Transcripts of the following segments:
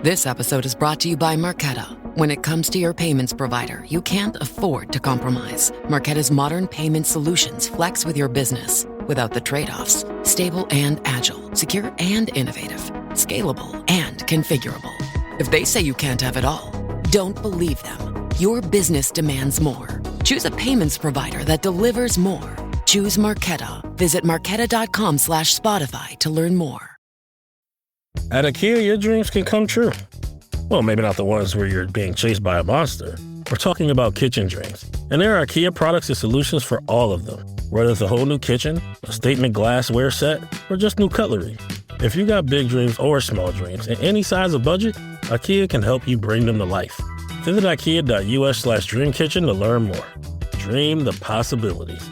This episode is brought to you by Marqeta. When it comes to your payments provider, you can't afford to compromise. Marqeta's modern payment solutions flex with your business without the trade-offs. Stable and agile, secure and innovative, scalable and configurable. If they say you can't have it all, don't believe them. Your business demands more. Choose a payments provider that delivers more. Choose Marqeta. Visit marqeta.com/Spotify to learn more. At IKEA, your dreams can come true. Well, maybe not the ones where you're being chased by a monster. We're talking about kitchen dreams. And there are IKEA products and solutions for all of them. Whether it's a whole new kitchen, a statement glassware set, or just new cutlery. If you got big dreams or small dreams in any size or budget, IKEA can help you bring them to life. Visit IKEA.us/dreamkitchen to learn more. Dream the possibilities.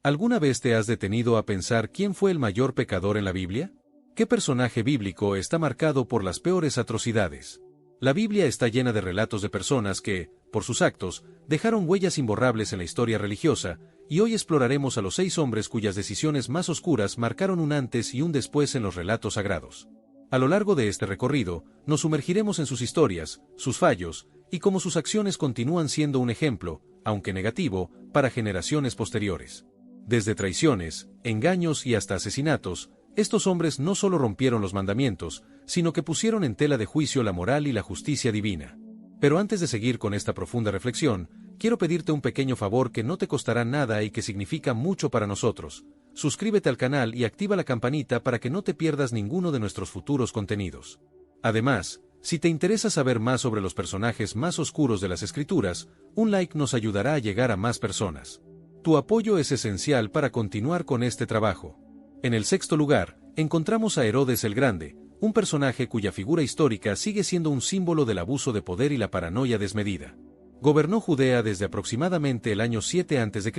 ¿Alguna vez te has detenido a pensar quién fue el mayor pecador en la Biblia? ¿Qué personaje bíblico está marcado por las peores atrocidades? La Biblia está llena de relatos de personas que, por sus actos, dejaron huellas imborrables en la historia religiosa, y hoy exploraremos a los 6 hombres cuyas decisiones más oscuras marcaron un antes y un después en los relatos sagrados. A lo largo de este recorrido, nos sumergiremos en sus historias, sus fallos, y cómo sus acciones continúan siendo un ejemplo, aunque negativo, para generaciones posteriores. Desde traiciones, engaños y hasta asesinatos, estos hombres no solo rompieron los mandamientos, sino que pusieron en tela de juicio la moral y la justicia divina. Pero antes de seguir con esta profunda reflexión, quiero pedirte un pequeño favor que no te costará nada y que significa mucho para nosotros. Suscríbete al canal y activa la campanita para que no te pierdas ninguno de nuestros futuros contenidos. Además, si te interesa saber más sobre los personajes más oscuros de las Escrituras, un like nos ayudará a llegar a más personas. Tu apoyo es esencial para continuar con este trabajo. En el 6º lugar, encontramos a Herodes el Grande, un personaje cuya figura histórica sigue siendo un símbolo del abuso de poder y la paranoia desmedida. Gobernó Judea desde aproximadamente el año 7 a.C.,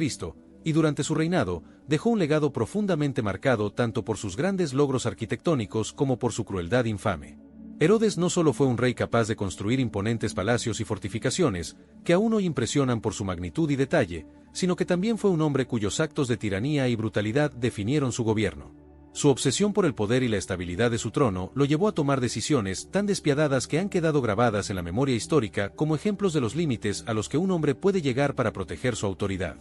y durante su reinado, dejó un legado profundamente marcado tanto por sus grandes logros arquitectónicos como por su crueldad infame. Herodes no solo fue un rey capaz de construir imponentes palacios y fortificaciones, que aún hoy impresionan por su magnitud y detalle, sino que también fue un hombre cuyos actos de tiranía y brutalidad definieron su gobierno. Su obsesión por el poder y la estabilidad de su trono lo llevó a tomar decisiones tan despiadadas que han quedado grabadas en la memoria histórica como ejemplos de los límites a los que un hombre puede llegar para proteger su autoridad.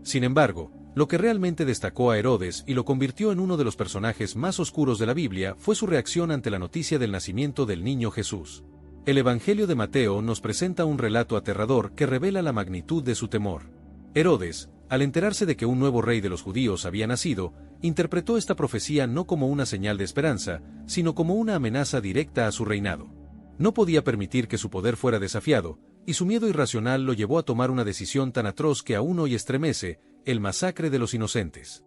Sin embargo, lo que realmente destacó a Herodes y lo convirtió en uno de los personajes más oscuros de la Biblia fue su reacción ante la noticia del nacimiento del niño Jesús. El Evangelio de Mateo nos presenta un relato aterrador que revela la magnitud de su temor. Herodes, al enterarse de que un nuevo rey de los judíos había nacido, interpretó esta profecía no como una señal de esperanza, sino como una amenaza directa a su reinado. No podía permitir que su poder fuera desafiado, y su miedo irracional lo llevó a tomar una decisión tan atroz que aún hoy estremece: el masacre de los inocentes.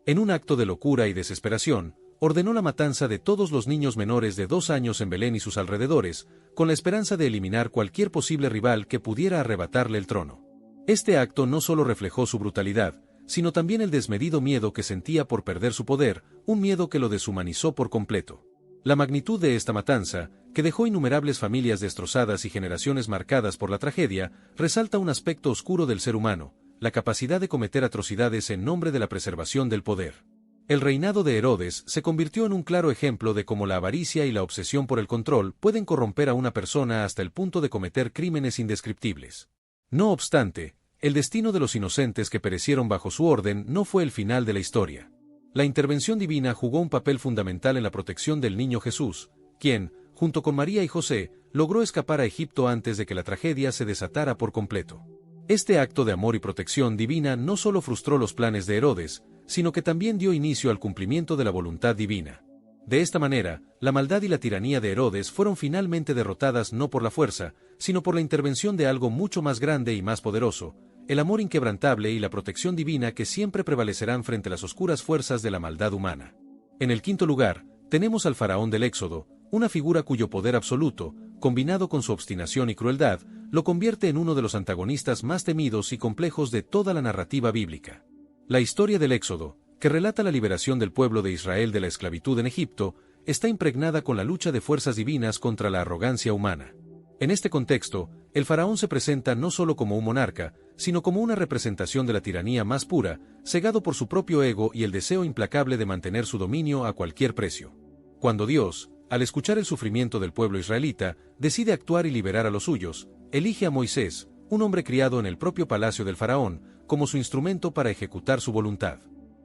En un acto de locura y desesperación, ordenó la matanza de todos los niños menores de 2 años en Belén y sus alrededores, con la esperanza de eliminar cualquier posible rival que pudiera arrebatarle el trono. Este acto no solo reflejó su brutalidad, sino también el desmedido miedo que sentía por perder su poder, un miedo que lo deshumanizó por completo. La magnitud de esta matanza, que dejó innumerables familias destrozadas y generaciones marcadas por la tragedia, resalta un aspecto oscuro del ser humano: la capacidad de cometer atrocidades en nombre de la preservación del poder. El reinado de Herodes se convirtió en un claro ejemplo de cómo la avaricia y la obsesión por el control pueden corromper a una persona hasta el punto de cometer crímenes indescriptibles. No obstante, el destino de los inocentes que perecieron bajo su orden no fue el final de la historia. La intervención divina jugó un papel fundamental en la protección del niño Jesús, quien, junto con María y José, logró escapar a Egipto antes de que la tragedia se desatara por completo. Este acto de amor y protección divina no solo frustró los planes de Herodes, sino que también dio inicio al cumplimiento de la voluntad divina. De esta manera, la maldad y la tiranía de Herodes fueron finalmente derrotadas no por la fuerza, sino por la intervención de algo mucho más grande y más poderoso: el amor inquebrantable y la protección divina que siempre prevalecerán frente a las oscuras fuerzas de la maldad humana. En el 5º lugar, tenemos al faraón del Éxodo, una figura cuyo poder absoluto, combinado con su obstinación y crueldad, lo convierte en uno de los antagonistas más temidos y complejos de toda la narrativa bíblica. La historia del Éxodo, que relata la liberación del pueblo de Israel de la esclavitud en Egipto, está impregnada con la lucha de fuerzas divinas contra la arrogancia humana. En este contexto, el faraón se presenta no solo como un monarca, sino como una representación de la tiranía más pura, cegado por su propio ego y el deseo implacable de mantener su dominio a cualquier precio. Cuando Dios, al escuchar el sufrimiento del pueblo israelita, decide actuar y liberar a los suyos. Elige a Moisés, un hombre criado en el propio palacio del faraón, como su instrumento para ejecutar su voluntad.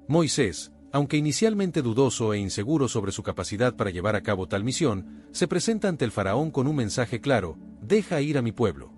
Moisés, aunque inicialmente dudoso e inseguro sobre su capacidad para llevar a cabo tal misión, se presenta ante el faraón con un mensaje claro: deja ir a mi pueblo.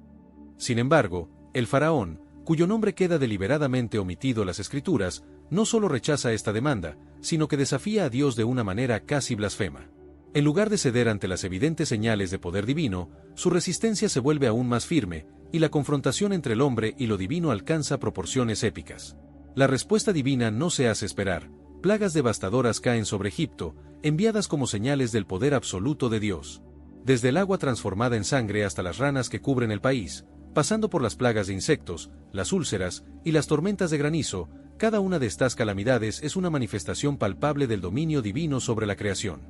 Sin embargo, el faraón, cuyo nombre queda deliberadamente omitido en las escrituras, no solo rechaza esta demanda, sino que desafía a Dios de una manera casi blasfema. En lugar de ceder ante las evidentes señales de poder divino, su resistencia se vuelve aún más firme, y la confrontación entre el hombre y lo divino alcanza proporciones épicas. La respuesta divina no se hace esperar. Plagas devastadoras caen sobre Egipto, enviadas como señales del poder absoluto de Dios. Desde el agua transformada en sangre hasta las ranas que cubren el país, pasando por las plagas de insectos, las úlceras y las tormentas de granizo, cada una de estas calamidades es una manifestación palpable del dominio divino sobre la creación.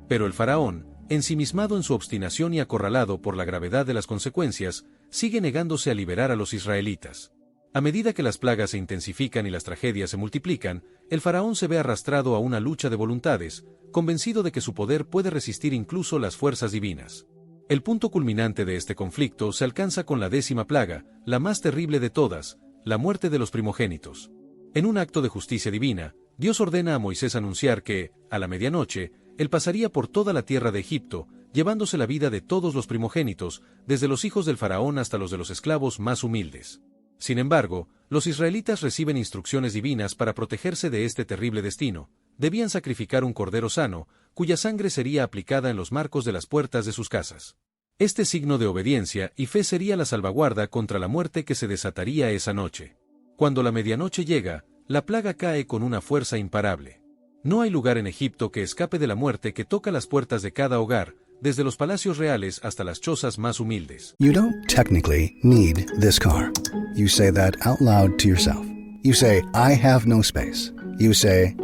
Pero el faraón, ensimismado en su obstinación y acorralado por la gravedad de las consecuencias, sigue negándose a liberar a los israelitas. A medida que las plagas se intensifican y las tragedias se multiplican, el faraón se ve arrastrado a una lucha de voluntades, convencido de que su poder puede resistir incluso las fuerzas divinas. El punto culminante de este conflicto se alcanza con la 10ª plaga, la más terrible de todas, la muerte de los primogénitos. En un acto de justicia divina, Dios ordena a Moisés anunciar que, a la medianoche, él pasaría por toda la tierra de Egipto, llevándose la vida de todos los primogénitos, desde los hijos del faraón hasta los de los esclavos más humildes. Sin embargo, los israelitas reciben instrucciones divinas para protegerse de este terrible destino. Debían sacrificar un cordero sano, cuya sangre sería aplicada en los marcos de las puertas de sus casas. Este signo de obediencia y fe sería la salvaguarda contra la muerte que se desataría esa noche. Cuando la medianoche llega, la plaga cae con una fuerza imparable. No hay lugar en Egipto que escape de la muerte que toca las puertas de cada hogar, desde los palacios reales hasta las chozas más humildes. You don't technically need this car. You say that out loud to yourself. You say, I have no space. You say,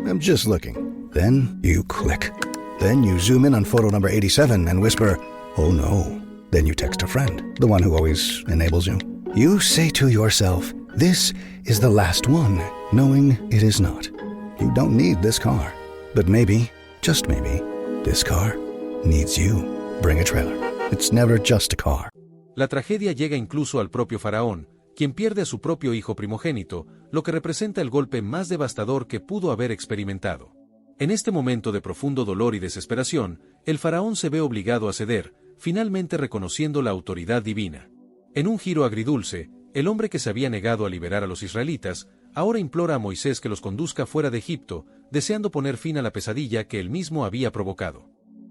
I'm just looking. Then you click. Then you zoom in on photo number 87 and whisper, oh no. Then you text a friend, the one who always enables you. You say to yourself, this is the last one, knowing it is not. You don't need this car. But maybe, just maybe, this car needs you. Bring a trailer. It's never just a car. La tragedia llega incluso al propio faraón, quien pierde a su propio hijo primogénito, lo que representa el golpe más devastador que pudo haber experimentado. En este momento de profundo dolor y desesperación, el faraón se ve obligado a ceder, finalmente reconociendo la autoridad divina. En un giro agridulce, el hombre que se había negado a liberar a los israelitas, ahora implora a Moisés que los conduzca fuera de Egipto, deseando poner fin a la pesadilla que él mismo había provocado.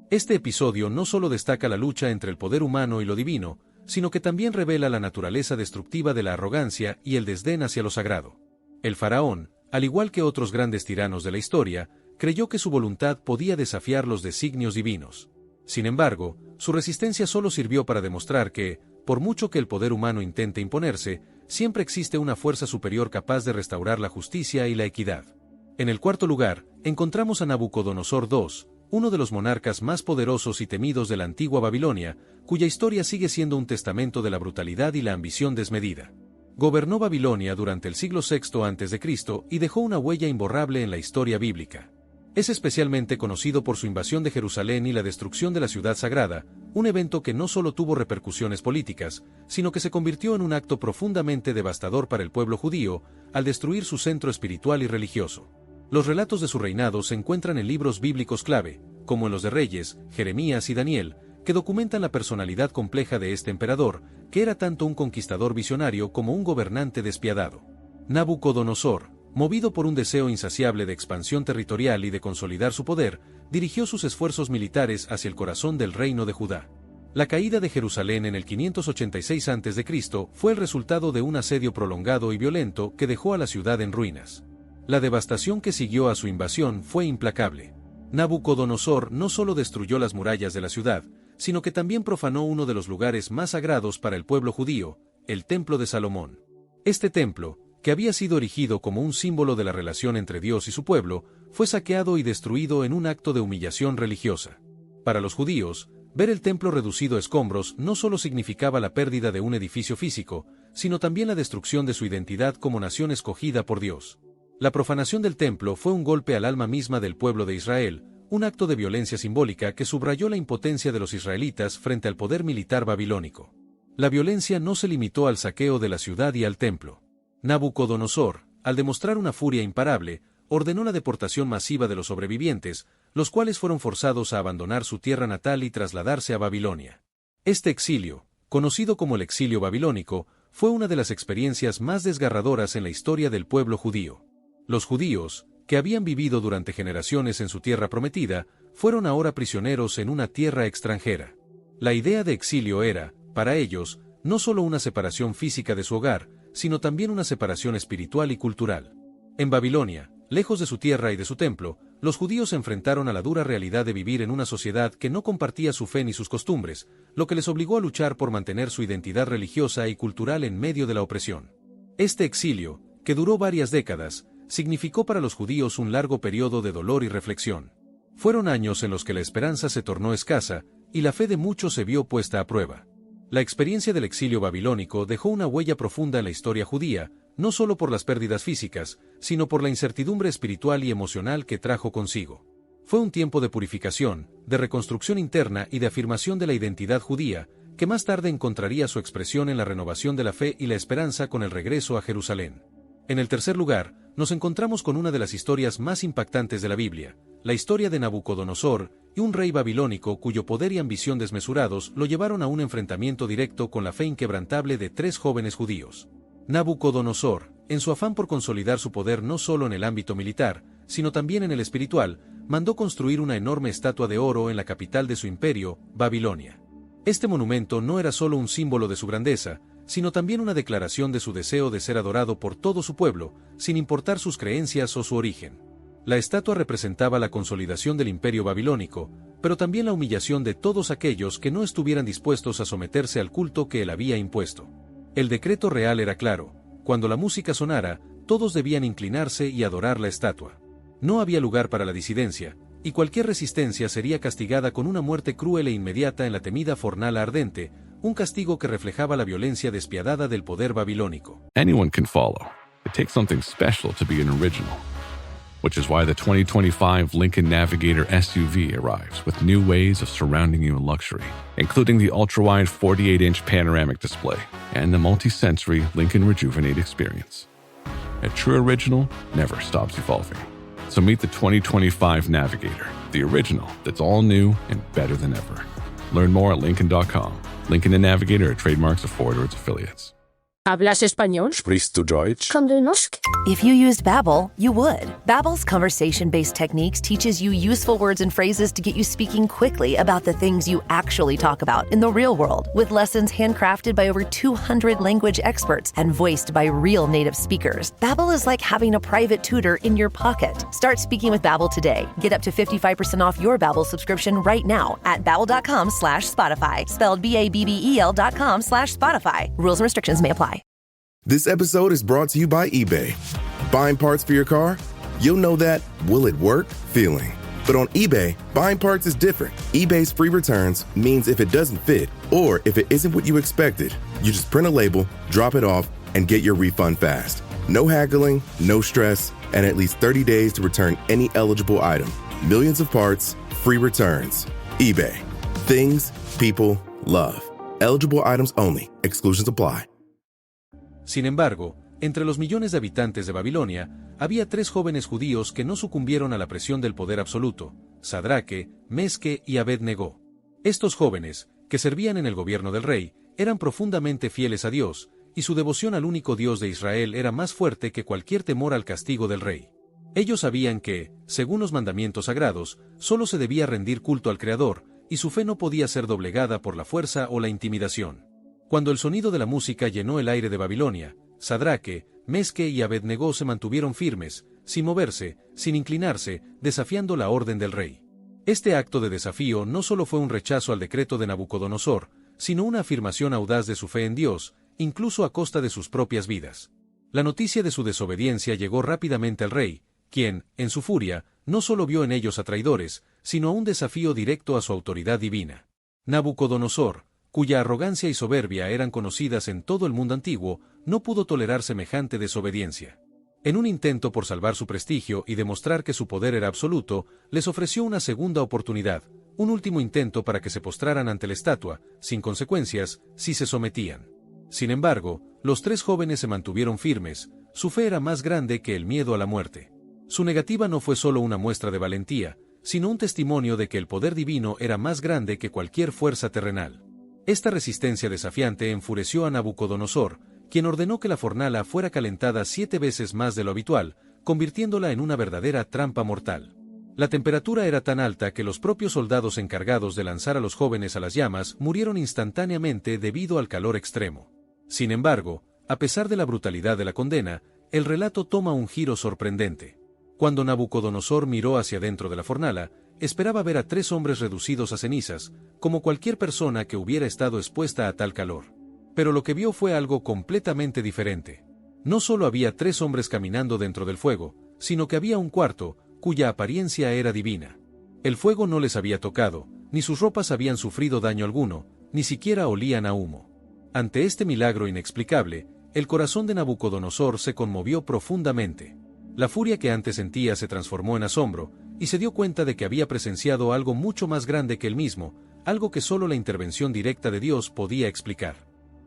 Este episodio no solo destaca la lucha entre el poder humano y lo divino, sino que también revela la naturaleza destructiva de la arrogancia y el desdén hacia lo sagrado. El faraón, al igual que otros grandes tiranos de la historia, creyó que su voluntad podía desafiar los designios divinos. Sin embargo, su resistencia solo sirvió para demostrar que, por mucho que el poder humano intente imponerse, siempre existe una fuerza superior capaz de restaurar la justicia y la equidad. En el cuarto lugar, encontramos a Nabucodonosor II, uno de los monarcas más poderosos y temidos de la antigua Babilonia, cuya historia sigue siendo un testamento de la brutalidad y la ambición desmedida. Gobernó Babilonia durante el siglo VI a.C. y dejó una huella imborrable en la historia bíblica. Es especialmente conocido por su invasión de Jerusalén y la destrucción de la ciudad sagrada, un evento que no solo tuvo repercusiones políticas, sino que se convirtió en un acto profundamente devastador para el pueblo judío, al destruir su centro espiritual y religioso. Los relatos de su reinado se encuentran en libros bíblicos clave, como en los de Reyes, Jeremías y Daniel, que documentan la personalidad compleja de este emperador, que era tanto un conquistador visionario como un gobernante despiadado. Nabucodonosor, movido por un deseo insaciable de expansión territorial y de consolidar su poder, dirigió sus esfuerzos militares hacia el corazón del reino de Judá. La caída de Jerusalén en el 586 a.C. fue el resultado de un asedio prolongado y violento que dejó a la ciudad en ruinas. La devastación que siguió a su invasión fue implacable. Nabucodonosor no solo destruyó las murallas de la ciudad, sino que también profanó uno de los lugares más sagrados para el pueblo judío, el Templo de Salomón. Este templo, que había sido erigido como un símbolo de la relación entre Dios y su pueblo, fue saqueado y destruido en un acto de humillación religiosa. Para los judíos, ver el templo reducido a escombros no solo significaba la pérdida de un edificio físico, sino también la destrucción de su identidad como nación escogida por Dios. La profanación del templo fue un golpe al alma misma del pueblo de Israel, un acto de violencia simbólica que subrayó la impotencia de los israelitas frente al poder militar babilónico. La violencia no se limitó al saqueo de la ciudad y al templo. Nabucodonosor, al demostrar una furia imparable, ordenó la deportación masiva de los sobrevivientes, los cuales fueron forzados a abandonar su tierra natal y trasladarse a Babilonia. Este exilio, conocido como el exilio babilónico, fue una de las experiencias más desgarradoras en la historia del pueblo judío. Los judíos, que habían vivido durante generaciones en su tierra prometida, fueron ahora prisioneros en una tierra extranjera. La idea de exilio era, para ellos, no solo una separación física de su hogar, sino también una separación espiritual y cultural. En Babilonia, lejos de su tierra y de su templo, los judíos se enfrentaron a la dura realidad de vivir en una sociedad que no compartía su fe ni sus costumbres, lo que les obligó a luchar por mantener su identidad religiosa y cultural en medio de la opresión. Este exilio, que duró varias décadas, significó para los judíos un largo periodo de dolor y reflexión. Fueron años en los que la esperanza se tornó escasa, y la fe de muchos se vio puesta a prueba. La experiencia del exilio babilónico dejó una huella profunda en la historia judía, no solo por las pérdidas físicas, sino por la incertidumbre espiritual y emocional que trajo consigo. Fue un tiempo de purificación, de reconstrucción interna y de afirmación de la identidad judía, que más tarde encontraría su expresión en la renovación de la fe y la esperanza con el regreso a Jerusalén. En el tercer lugar, nos encontramos con una de las historias más impactantes de la Biblia, la historia de Nabucodonosor, y un rey babilónico cuyo poder y ambición desmesurados lo llevaron a un enfrentamiento directo con la fe inquebrantable de 3 jóvenes judíos. Nabucodonosor, en su afán por consolidar su poder no solo en el ámbito militar, sino también en el espiritual, mandó construir una enorme estatua de oro en la capital de su imperio, Babilonia. Este monumento no era solo un símbolo de su grandeza, sino también una declaración de su deseo de ser adorado por todo su pueblo, sin importar sus creencias o su origen. La estatua representaba la consolidación del imperio babilónico, pero también la humillación de todos aquellos que no estuvieran dispuestos a someterse al culto que él había impuesto. El decreto real era claro: cuando la música sonara, todos debían inclinarse y adorar la estatua. No había lugar para la disidencia, y cualquier resistencia sería castigada con una muerte cruel e inmediata en la temida fornala ardente, un castigo que reflejaba la violencia despiadada del poder babilónico. Anyone can follow. It takes something special to be an original. Which is why the 2025 Lincoln Navigator SUV arrives with new ways of surrounding you in luxury, including the ultra-wide 48-inch panoramic display and the multi-sensory Lincoln Rejuvenate experience. A true original never stops evolving. So meet the 2025 Navigator, the original that's all new and better than ever. Learn more at Lincoln.com. Lincoln and Navigator are trademarks of Ford or its affiliates. ¿Hablas español? Sprichst du Deutsch? Kann du Norsk? If you used Babbel, you would. Babbel's conversation-based techniques teaches you useful words and phrases to get you speaking quickly about the things you actually talk about in the real world, with lessons handcrafted by over 200 language experts and voiced by real native speakers. Babbel is like having a private tutor in your pocket. Start speaking with Babbel today. Get up to 55% off your Babbel subscription right now at babbel.com/Spotify, spelled BABBEL.com/Spotify. Rules and restrictions may apply. This episode is brought to you by eBay. Buying parts for your car? You'll know that will it work feeling. But on eBay, buying parts is different. eBay's free returns means if it doesn't fit, or if it isn't what you expected, you just print a label, drop it off, and get your refund fast. No haggling, no stress, and at least 30 days to return any eligible item. Millions of parts, free returns. eBay. Things people love. Eligible items only. Exclusions apply. Sin embargo, entre los millones de habitantes de Babilonia, había 3 jóvenes judíos que no sucumbieron a la presión del poder absoluto: Sadraque, Mesque y Abed-Negó. Estos jóvenes, que servían en el gobierno del rey, eran profundamente fieles a Dios, y su devoción al único Dios de Israel era más fuerte que cualquier temor al castigo del rey. Ellos sabían que, según los mandamientos sagrados, solo se debía rendir culto al Creador, y su fe no podía ser doblegada por la fuerza o la intimidación. Cuando el sonido de la música llenó el aire de Babilonia, Sadraque, Mesque y Abed-Negó se mantuvieron firmes, sin moverse, sin inclinarse, desafiando la orden del rey. Este acto de desafío no solo fue un rechazo al decreto de Nabucodonosor, sino una afirmación audaz de su fe en Dios, incluso a costa de sus propias vidas. La noticia de su desobediencia llegó rápidamente al rey, quien, en su furia, no solo vio en ellos a traidores, sino a un desafío directo a su autoridad divina. Nabucodonosor, cuya arrogancia y soberbia eran conocidas en todo el mundo antiguo, no pudo tolerar semejante desobediencia. En un intento por salvar su prestigio y demostrar que su poder era absoluto, les ofreció una segunda oportunidad, un último intento para que se postraran ante la estatua, sin consecuencias, si se sometían. Sin embargo, los 3 jóvenes se mantuvieron firmes, su fe era más grande que el miedo a la muerte. Su negativa no fue solo una muestra de valentía, sino un testimonio de que el poder divino era más grande que cualquier fuerza terrenal. Esta resistencia desafiante enfureció a Nabucodonosor, quien ordenó que la fornala fuera calentada 7 veces más de lo habitual, convirtiéndola en una verdadera trampa mortal. La temperatura era tan alta que los propios soldados encargados de lanzar a los jóvenes a las llamas murieron instantáneamente debido al calor extremo. Sin embargo, a pesar de la brutalidad de la condena, el relato toma un giro sorprendente. Cuando Nabucodonosor miró hacia dentro de la fornala, esperaba ver a 3 hombres reducidos a cenizas, como cualquier persona que hubiera estado expuesta a tal calor. Pero lo que vio fue algo completamente diferente. No solo había 3 hombres caminando dentro del fuego, sino que había un cuarto, cuya apariencia era divina. El fuego no les había tocado, ni sus ropas habían sufrido daño alguno, ni siquiera olían a humo. Ante este milagro inexplicable, el corazón de Nabucodonosor se conmovió profundamente. La furia que antes sentía se transformó en asombro, y se dio cuenta de que había presenciado algo mucho más grande que él mismo, algo que solo la intervención directa de Dios podía explicar.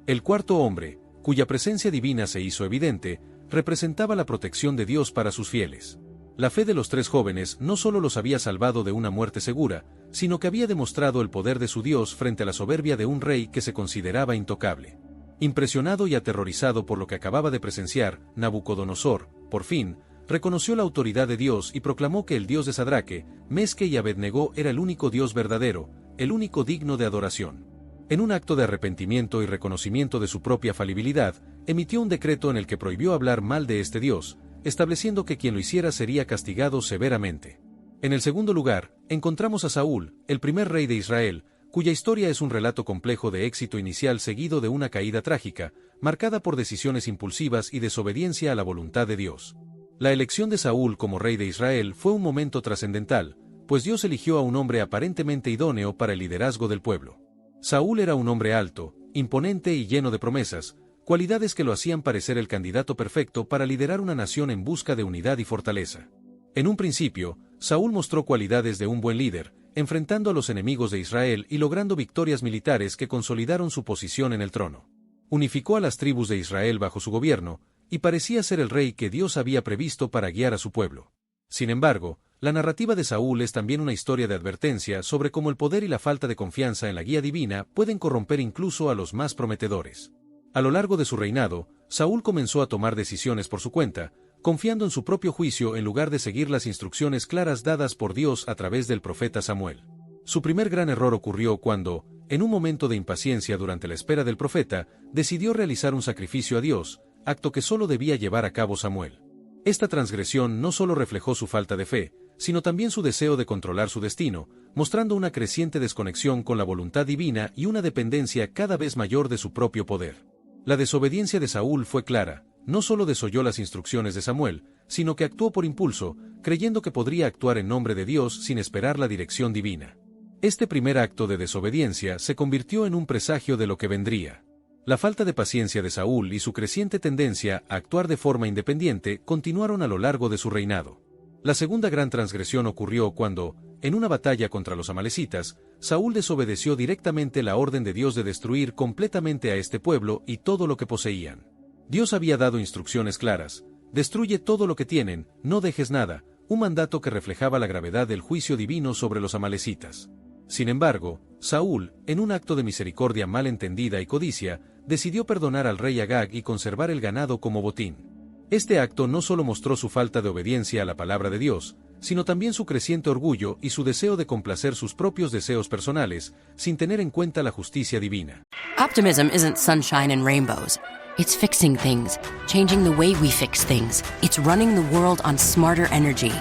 El cuarto hombre, cuya presencia divina se hizo evidente, representaba la protección de Dios para sus fieles. La fe de los 3 jóvenes no solo los había salvado de una muerte segura, sino que había demostrado el poder de su Dios frente a la soberbia de un rey que se consideraba intocable. Impresionado y aterrorizado por lo que acababa de presenciar, Nabucodonosor, por fin, reconoció la autoridad de Dios y proclamó que el Dios de Sadraque, Mesque y Abednego era el único Dios verdadero, el único digno de adoración. En un acto de arrepentimiento y reconocimiento de su propia falibilidad, emitió un decreto en el que prohibió hablar mal de este Dios, estableciendo que quien lo hiciera sería castigado severamente. En el segundo lugar, encontramos a Saúl, el primer rey de Israel, cuya historia es un relato complejo de éxito inicial seguido de una caída trágica, marcada por decisiones impulsivas y desobediencia a la voluntad de Dios. La elección de Saúl como rey de Israel fue un momento trascendental, pues Dios eligió a un hombre aparentemente idóneo para el liderazgo del pueblo. Saúl era un hombre alto, imponente y lleno de promesas, cualidades que lo hacían parecer el candidato perfecto para liderar una nación en busca de unidad y fortaleza. En un principio, Saúl mostró cualidades de un buen líder, enfrentando a los enemigos de Israel y logrando victorias militares que consolidaron su posición en el trono. Unificó a las tribus de Israel bajo su gobierno, y parecía ser el rey que Dios había previsto para guiar a su pueblo. Sin embargo, la narrativa de Saúl es también una historia de advertencia sobre cómo el poder y la falta de confianza en la guía divina pueden corromper incluso a los más prometedores. A lo largo de su reinado, Saúl comenzó a tomar decisiones por su cuenta, confiando en su propio juicio en lugar de seguir las instrucciones claras dadas por Dios a través del profeta Samuel. Su primer gran error ocurrió cuando, en un momento de impaciencia durante la espera del profeta, decidió realizar un sacrificio a Dios, acto que solo debía llevar a cabo Samuel. Esta transgresión no solo reflejó su falta de fe, sino también su deseo de controlar su destino, mostrando una creciente desconexión con la voluntad divina y una dependencia cada vez mayor de su propio poder. La desobediencia de Saúl fue clara, no solo desoyó las instrucciones de Samuel, sino que actuó por impulso, creyendo que podría actuar en nombre de Dios sin esperar la dirección divina. Este primer acto de desobediencia se convirtió en un presagio de lo que vendría. La falta de paciencia de Saúl y su creciente tendencia a actuar de forma independiente continuaron a lo largo de su reinado. La segunda gran transgresión ocurrió cuando, en una batalla contra los amalecitas, Saúl desobedeció directamente la orden de Dios de destruir completamente a este pueblo y todo lo que poseían. Dios había dado instrucciones claras: destruye todo lo que tienen, no dejes nada, un mandato que reflejaba la gravedad del juicio divino sobre los amalecitas. Sin embargo, Saúl, en un acto de misericordia mal entendida y codicia, decidió perdonar al rey Agag y conservar el ganado como botín. Este acto no solo mostró su falta de obediencia a la palabra de Dios, sino también su creciente orgullo y su deseo de complacer sus propios deseos personales, sin tener en cuenta la justicia divina. Optimism isn't sunshine and rainbows. It's fixing things, changing the way we fix things. It's running the world on smarter energy.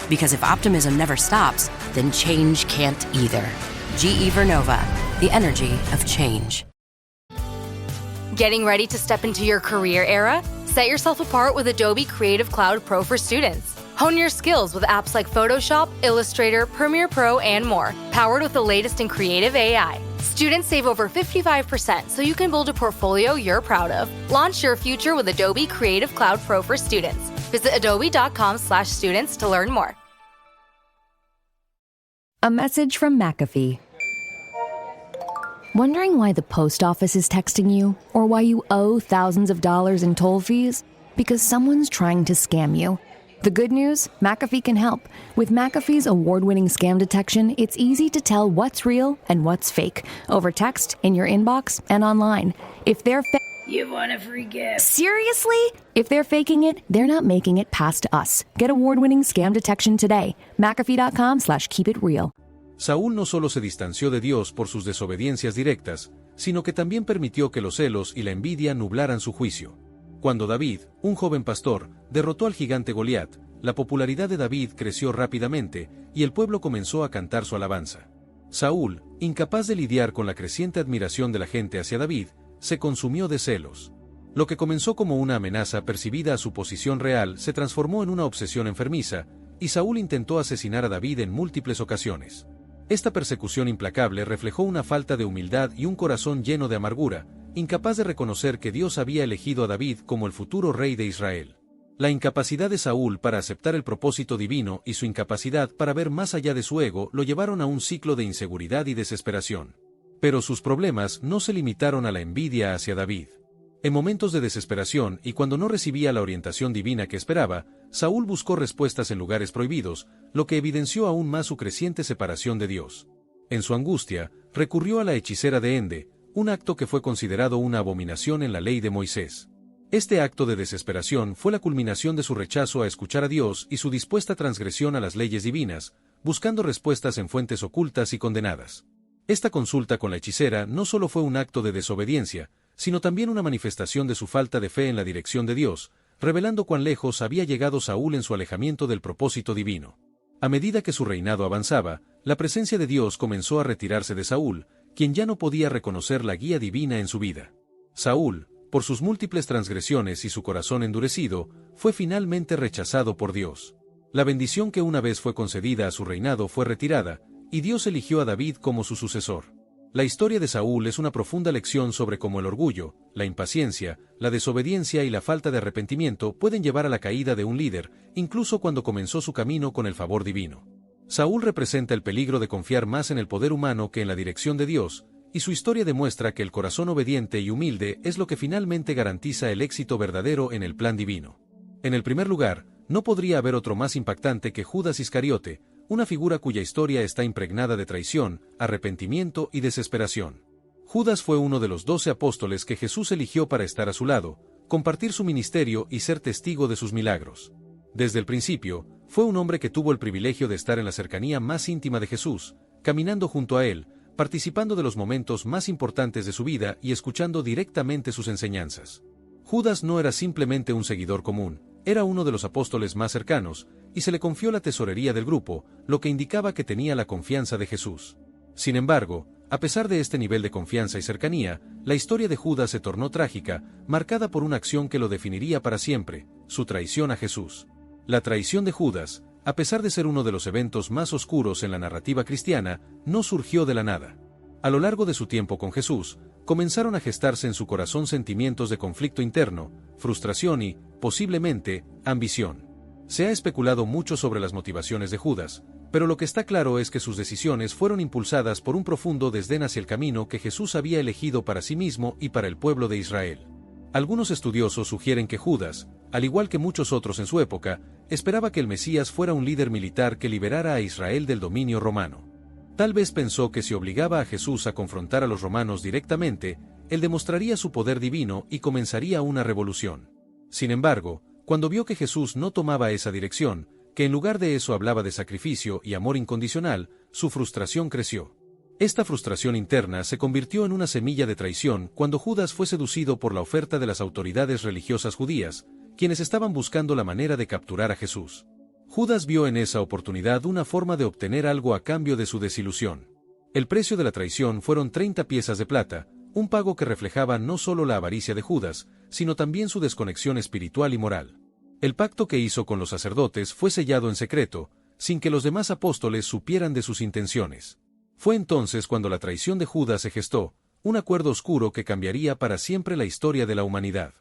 Because if optimism never stops, then change can't either. GE Vernova, the energy of change. Getting ready to step into your career era? Set yourself apart with Adobe Creative Cloud Pro for students. Hone your skills with apps like Photoshop, Illustrator, Premiere Pro, and more, powered with the latest in creative AI. Students save over 55% so you can build a portfolio you're proud of. Launch your future with Adobe Creative Cloud Pro for students. Visit adobe.com/students to learn more. A message from McAfee. Wondering why the post office is texting you or why you owe thousands of dollars in toll fees? Because someone's trying to scam you. The good news? McAfee can help. With McAfee's award-winning scam detection, it's easy to tell what's real and what's fake over text, in your inbox, and online. If they're You want a free gift? Seriously? If they're faking it, they're not making it past us. Get award-winning scam detection today. McAfee.com/keepitreal. Saúl no solo se distanció de Dios por sus desobediencias directas, sino que también permitió que los celos y la envidia nublaran su juicio. Cuando David, un joven pastor, derrotó al gigante Goliat, la popularidad de David creció rápidamente y el pueblo comenzó a cantar su alabanza. Saúl, incapaz de lidiar con la creciente admiración de la gente hacia David, se consumió de celos. Lo que comenzó como una amenaza percibida a su posición real se transformó en una obsesión enfermiza, y Saúl intentó asesinar a David en múltiples ocasiones. Esta persecución implacable reflejó una falta de humildad y un corazón lleno de amargura, incapaz de reconocer que Dios había elegido a David como el futuro rey de Israel. La incapacidad de Saúl para aceptar el propósito divino y su incapacidad para ver más allá de su ego lo llevaron a un ciclo de inseguridad y desesperación. Pero sus problemas no se limitaron a la envidia hacia David. En momentos de desesperación y cuando no recibía la orientación divina que esperaba, Saúl buscó respuestas en lugares prohibidos, lo que evidenció aún más su creciente separación de Dios. En su angustia, recurrió a la hechicera de Ende, un acto que fue considerado una abominación en la ley de Moisés. Este acto de desesperación fue la culminación de su rechazo a escuchar a Dios y su dispuesta transgresión a las leyes divinas, buscando respuestas en fuentes ocultas y condenadas. Esta consulta con la hechicera no solo fue un acto de desobediencia, sino también una manifestación de su falta de fe en la dirección de Dios, revelando cuán lejos había llegado Saúl en su alejamiento del propósito divino. A medida que su reinado avanzaba, la presencia de Dios comenzó a retirarse de Saúl, quien ya no podía reconocer la guía divina en su vida. Saúl, por sus múltiples transgresiones y su corazón endurecido, fue finalmente rechazado por Dios. La bendición que una vez fue concedida a su reinado fue retirada, y Dios eligió a David como su sucesor. La historia de Saúl es una profunda lección sobre cómo el orgullo, la impaciencia, la desobediencia y la falta de arrepentimiento pueden llevar a la caída de un líder, incluso cuando comenzó su camino con el favor divino. Saúl representa el peligro de confiar más en el poder humano que en la dirección de Dios, y su historia demuestra que el corazón obediente y humilde es lo que finalmente garantiza el éxito verdadero en el plan divino. En el primer lugar, no podría haber otro más impactante que Judas Iscariote, una figura cuya historia está impregnada de traición, arrepentimiento y desesperación. Judas fue uno de los 12 apóstoles que Jesús eligió para estar a su lado, compartir su ministerio y ser testigo de sus milagros. Desde el principio, fue un hombre que tuvo el privilegio de estar en la cercanía más íntima de Jesús, caminando junto a él, participando de los momentos más importantes de su vida y escuchando directamente sus enseñanzas. Judas no era simplemente un seguidor común, era uno de los apóstoles más cercanos, y se le confió la tesorería del grupo, lo que indicaba que tenía la confianza de Jesús. Sin embargo, a pesar de este nivel de confianza y cercanía, la historia de Judas se tornó trágica, marcada por una acción que lo definiría para siempre, su traición a Jesús. La traición de Judas, a pesar de ser uno de los eventos más oscuros en la narrativa cristiana, no surgió de la nada. A lo largo de su tiempo con Jesús, comenzaron a gestarse en su corazón sentimientos de conflicto interno, frustración y, posiblemente, ambición. Se ha especulado mucho sobre las motivaciones de Judas, pero lo que está claro es que sus decisiones fueron impulsadas por un profundo desdén hacia el camino que Jesús había elegido para sí mismo y para el pueblo de Israel. Algunos estudiosos sugieren que Judas, al igual que muchos otros en su época, esperaba que el Mesías fuera un líder militar que liberara a Israel del dominio romano. Tal vez pensó que si obligaba a Jesús a confrontar a los romanos directamente, él demostraría su poder divino y comenzaría una revolución. Sin embargo, cuando vio que Jesús no tomaba esa dirección, que en lugar de eso hablaba de sacrificio y amor incondicional, su frustración creció. Esta frustración interna se convirtió en una semilla de traición cuando Judas fue seducido por la oferta de las autoridades religiosas judías, quienes estaban buscando la manera de capturar a Jesús. Judas vio en esa oportunidad una forma de obtener algo a cambio de su desilusión. El precio de la traición fueron 30 piezas de plata, un pago que reflejaba no solo la avaricia de Judas, sino también su desconexión espiritual y moral. El pacto que hizo con los sacerdotes fue sellado en secreto, sin que los demás apóstoles supieran de sus intenciones. Fue entonces cuando la traición de Judas se gestó, un acuerdo oscuro que cambiaría para siempre la historia de la humanidad.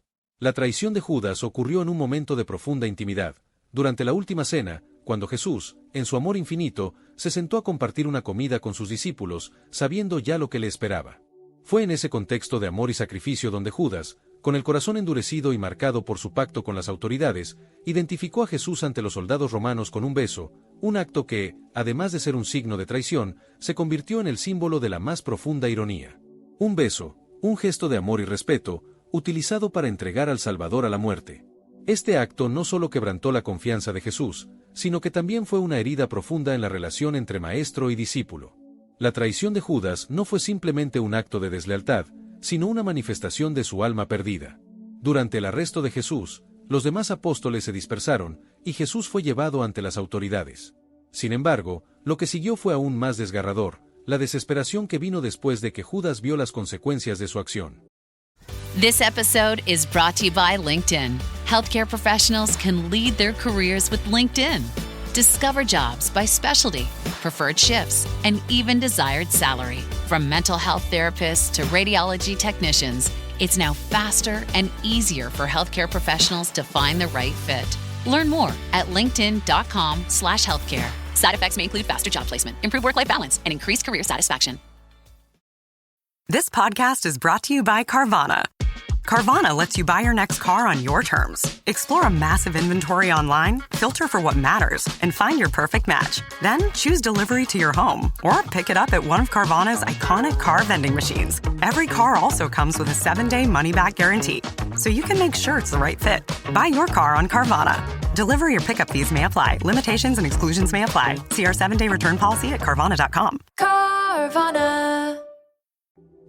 La traición de Judas ocurrió en un momento de profunda intimidad, durante la última cena, cuando Jesús, en su amor infinito, se sentó a compartir una comida con sus discípulos, sabiendo ya lo que le esperaba. Fue en ese contexto de amor y sacrificio donde Judas, con el corazón endurecido y marcado por su pacto con las autoridades, identificó a Jesús ante los soldados romanos con un beso, un acto que, además de ser un signo de traición, se convirtió en el símbolo de la más profunda ironía. Un beso, un gesto de amor y respeto, utilizado para entregar al Salvador a la muerte. Este acto no solo quebrantó la confianza de Jesús, sino que también fue una herida profunda en la relación entre maestro y discípulo. La traición de Judas no fue simplemente un acto de deslealtad, sino una manifestación de su alma perdida. Durante el arresto de Jesús, los demás apóstoles se dispersaron, y Jesús fue llevado ante las autoridades. Sin embargo, lo que siguió fue aún más desgarrador, la desesperación que vino después de que Judas vio las consecuencias de su acción. This episode is brought to you by LinkedIn. Healthcare professionals can lead their careers with LinkedIn. Discover jobs by specialty, preferred shifts, and even desired salary. From mental health therapists to radiology technicians, it's now faster and easier for healthcare professionals to find the right fit. Learn more at linkedin.com/healthcare. Side effects may include faster job placement, improved work-life balance, and increased career satisfaction. This podcast is brought to you by Carvana. Carvana lets you buy your next car on your terms. Explore a massive inventory online, filter for what matters, and find your perfect match. Then choose delivery to your home or pick it up at one of Carvana's iconic car vending machines. Every car also comes with a 7-day money-back guarantee, so you can make sure it's the right fit. Buy your car on Carvana. Delivery or pickup fees may apply. Limitations and exclusions may apply. See our 7-day return policy at Carvana.com. Carvana.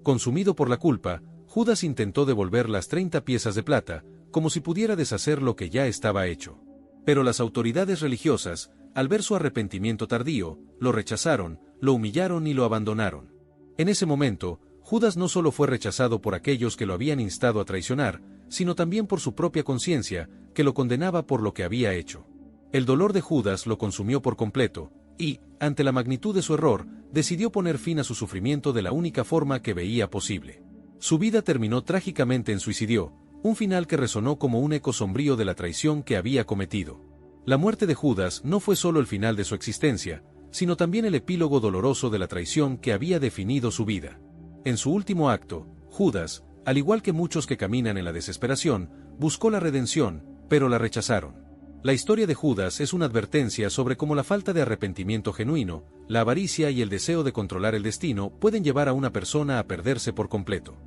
Consumido por la culpa, Judas intentó devolver las 30 piezas de plata, como si pudiera deshacer lo que ya estaba hecho. Pero las autoridades religiosas, al ver su arrepentimiento tardío, lo rechazaron, lo humillaron y lo abandonaron. En ese momento, Judas no solo fue rechazado por aquellos que lo habían instado a traicionar, sino también por su propia conciencia, que lo condenaba por lo que había hecho. El dolor de Judas lo consumió por completo, y, ante la magnitud de su error, decidió poner fin a su sufrimiento de la única forma que veía posible. Su vida terminó trágicamente en suicidio, un final que resonó como un eco sombrío de la traición que había cometido. La muerte de Judas no fue solo el final de su existencia, sino también el epílogo doloroso de la traición que había definido su vida. En su último acto, Judas, al igual que muchos que caminan en la desesperación, buscó la redención, pero la rechazaron. La historia de Judas es una advertencia sobre cómo la falta de arrepentimiento genuino, la avaricia y el deseo de controlar el destino pueden llevar a una persona a perderse por completo.